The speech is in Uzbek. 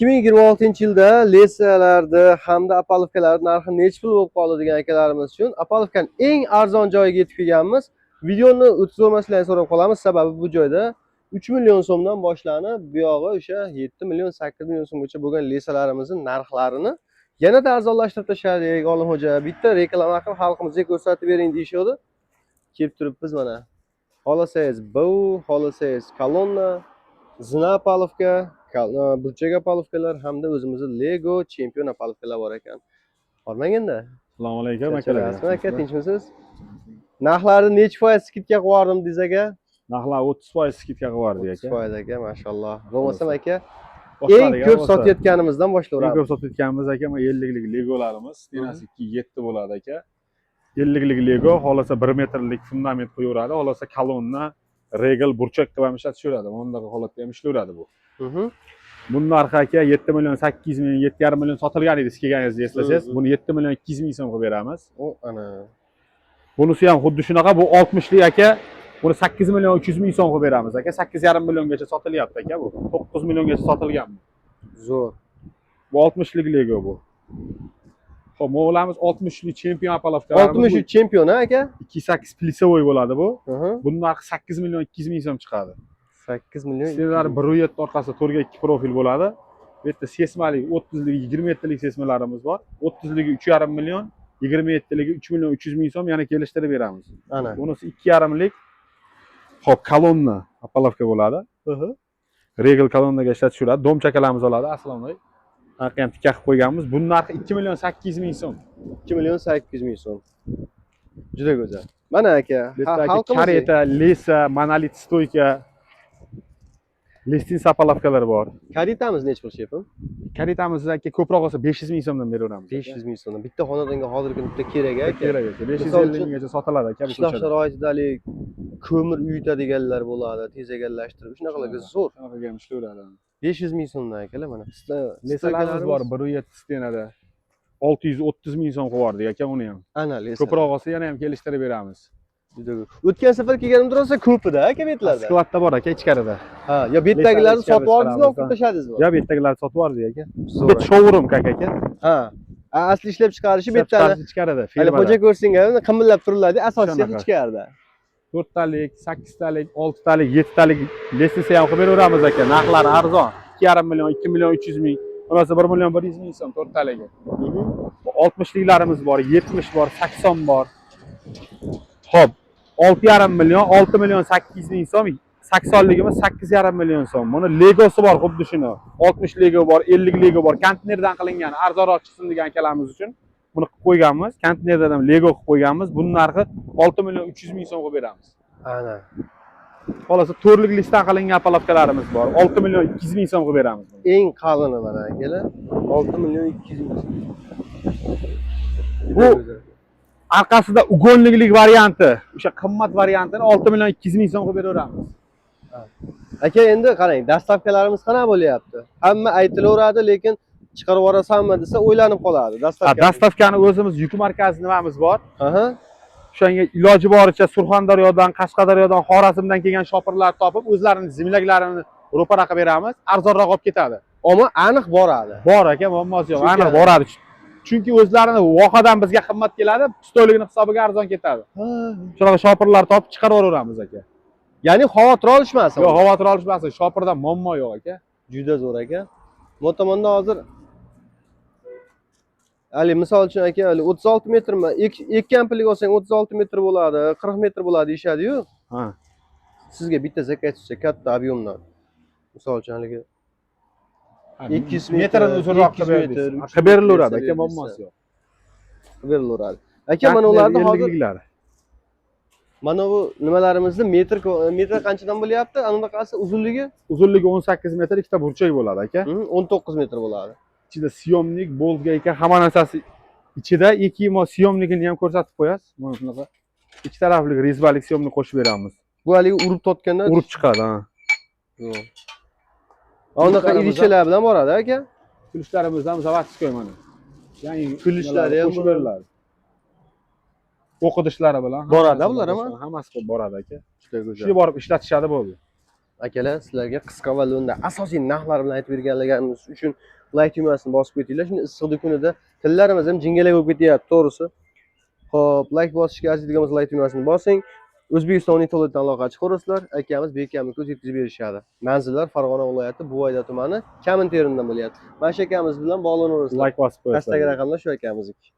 2026-yilda lesalarda hamda apolovkalar narxi necha pul bo'lib qoldi degan akalarimiz uchun apolovkaning eng arzon joyiga yetib kelganmiz. Videoni o'tkazib olmasliklarini so'rab qolamiz. Sababi bu joyda 3 million so'mdan boshlanib, bu yog'i o'sha 7 million, 8 million so'mgacha bo'lgan lesalarimizning narxlarini yanada arzonlashtirib tashladik. Olimxo'ja bitta reklama qilib xalqimizga ko'rsatib bering deyishdi. Kelib turibmiz mana. Xohlasangiz bu, xohlasangiz kolonna, zina apolovka, burchak apolovkalar hamda o'zimizning Lego chempion apolovkalar bor ekan. Hormaganda. Assalomu alaykum akalar. Aka, tinchmisiz? Narxlarni necha foiz skidka qo'yardim deysiz aka? Narxlar 30% skidka qilyapti aka. 30% aka, mashalloh. Bo'lmasam aka, eng ko'p sotayotganimizdan boshlayveramiz. Eng ko'p sotayotganimiz aka, 50 lik legolarimiz, denasi 2.7 bo'ladi aka. 50 lik lego, xohlasa 1 metrlik fundament qo'yaveradi, xohlasa kolonna, regal, burchak qilib ham ishlataveradi. Bunday holatda ham ishlayveradi bu. Bunun narxi aka 7 million 800 ming, 7,5 million sotilgan edi siz kelganingizda eslasangiz. Buni 7 million 200 ming so'm qilib beramiz. Ana. Bunisi ham xuddi shunaqa, bu 60 lik aka. Buni 8 million 300 ming so'm qilib beramiz aka. 8,5 milliongacha sotilyapti aka bu. 9 milliongacha sotilgan bu. Zo'r. Bu 60 lik lego bu. Xo'p, mo'g'lamiz 60 lik chempion apolovkalarimiz. 63 chempion aka? 2.8 plysovoy bo'ladi bu. Buning narxi 8 million 200 ming so'm chiqadi. 8 million. Sizlar 1.7 orqasida 4 ga 2 profil bo'ladi. Bu yerda sesmalik 30 lik, 27 lik sesmalarimiz bor. 30 ligi 3,5 million, 27 ligi 3 million 300 ming so'm yana kelishtirib beramiz. Ana. Bunisi 2,5 lik. Xo'p, kolonna apolovka bo'ladi. Regal kolonnaga ishlatishadi. Dom chakalarimiz oladi. Assalomu alaykum. Narxi ham tikka qilib qo'yganmiz. Buning narxi 2 million 800 ming so'm. 2 million 800 ming so'm. Juda go'zal. Mana aka, xalqimiz kareta, lesa, monolit stoyka, listin apolovkalar bor. Karetamiz necha pul shefim? Karetamiz aka ko'proq olsa 500 ming so'mdan beraveramiz. 500 ming so'mdan. Bitta xonadonga hozirgi bitta kerak aka. Kerak aka. 550 minggacha sotiladi aka bu qishloq sharoitidagi ko'mir uyitadiganlar bo'ladi, tez egallashtirib. Shunaqalarga zo'r. Shunaqaga ham ishlayveradi. 500 ming so'mdan akalar mana. Lesalarimiz bor 1.7 stenada. 630 ming so'm qilyapti aka uni ham. Ana lesa. Ko'proq olsa yana ham kelishtirib beramiz. O'tgan safar kelganimda rosa ko'pida aka betlarda. Skladda bor aka ichkarida. Ha, yo betdagilarni sotib oldingizmi, olib tashladingizmi? Yo betdagilarni sotib oldik aka. Bet showroom aka. Ha. Asli ishlab chiqarishi betda ichkarida. Hali xo'ja ko'rsinga qimillab turiladi, asosiy ichkarida. 4 talik, 8 talik, 6 talik, 7 talik listasi ham qilib beraveramiz aka. Narxlari arzon. 2,5 million, 2 million 300 ming, bo'lmasa 1 million 100 ming so'm 4 taligi. 60 liklarimiz bor, 70 bor, 80 bor. Xo'p, 6,5 million, 6 million 800 ming so'm, 80 ligimiz 8,5 million so'm. Buni legosi bor, xuddi shuni. 60 lego bor, 50 lego bor. Konteynerdan qilingan, arzonroq chiqsin degan akalarimiz uchun buni qilib qo'yganmiz. Konteynerdan ham lego qilib qo'yganmiz. Buning narxi 6 million 300 ming so'm qilib beramiz. Ana. Xolasa to'rlik listdan qilingan apolovkalarimiz bor. 6 million 200 ming so'm qilib beramiz. Eng qalini mana akalar. 6 million 200 ming so'm. Bu orqasida ugonliklik varianti, o'sha qimmat variantini 6 million 200 ming so'm qilib beraveramiz. Aka, endi qarang, dastavkalarimiz qanaqa bo'lyapti? Hamma aytilaveradi, lekin chiqarib yuborasanmi desa o'ylanib qoladi. Dastavkani o'zimiz yuk markazi nimamiz bor. Aha. O'shanga iloji boricha Surxondaryodan, Qashqadaryodan, Xorazmdan kelgan shopirlar topib, o'zlarining zimlaklarini ro'para qilib beramiz, arzonroq olib ketadi. Ammo aniq boradi. Bor aka, muammosi yo'q, aniq boradi. Chunki o'zlarini vohadan bizga qimmat keladi, stoyligini hisobiga arzon ketadi. Shunaqa shopirlar topib chiqarib yuboramiz aka. Ya'ni xavotir olishmasin. Yo'q, xavotir olishmasin. Shopirdan muammo yo'q aka. Juda zo'r aka. Bu tomonda hozir Ali misol uchun aka, 36 metrmi? Ikki amplik olsang 36 metr bo'ladi, 40 metr bo'ladi deyshadi-yu. Ha. Sizga bitta zakaz tushsa katta ob'yomdan. Misol uchun haligi 200 metrni uzunroq qilib beramiz. Qilib berilaveradi aka, muammosi yo'q. Qilib berilaveradi. Aka, mana ularni hozir mana bu nimalarimizni metr qanchadan bo'lyapti? Anaqasi uzunligi? Uzunligi 18 metr, ikkita burchak bo'ladi aka. 19 metr bo'ladi. Ichida syomnik, boltga aka, hamma narsasi ichida. Ikki syomnikini ham ko'rsatib qo'yasiz. Mana shunaqa ikki tarafli rezbalik syomnik qo'shib beramiz. Bu haligi urib totganda urib chiqadi, ha. Yo'q. Anaqa idichalar bilan boradi aka. Kulishlarimiz ham zavodskiy mana. Ya'ni kulishlari ham qo'shib beriladi. O'qidishlari bilan boradi bular ham. Hammasi boradi aka. Juda go'zal. Shu borib ishlatishadi bo'ldi. Akalar, sizlarga qisqa va lo'nda asosiy narxlar bilan aytib berganligimiz uchun like tugmasini bosib ketinglar. Shuni issiqda kunida tillarimiz ham jingalak bo'lib ketyapti, to'g'risi. Xo'p, like bosishga arziydigan bo'lsa like tugmasini bosing. O'zbekiston internetdan aloqa chiqarasizlar. Akamiz bekamiz ko'z yetkazib berishadi. Manzillar Farg'ona viloyati Buvayda tumani Kamin teridan bo'lyapti. Mana shu akamiz bilan bog'lanaverasizlar. Like bosib qo'yasizlar. Pastdagi raqamlar shu akamizniki.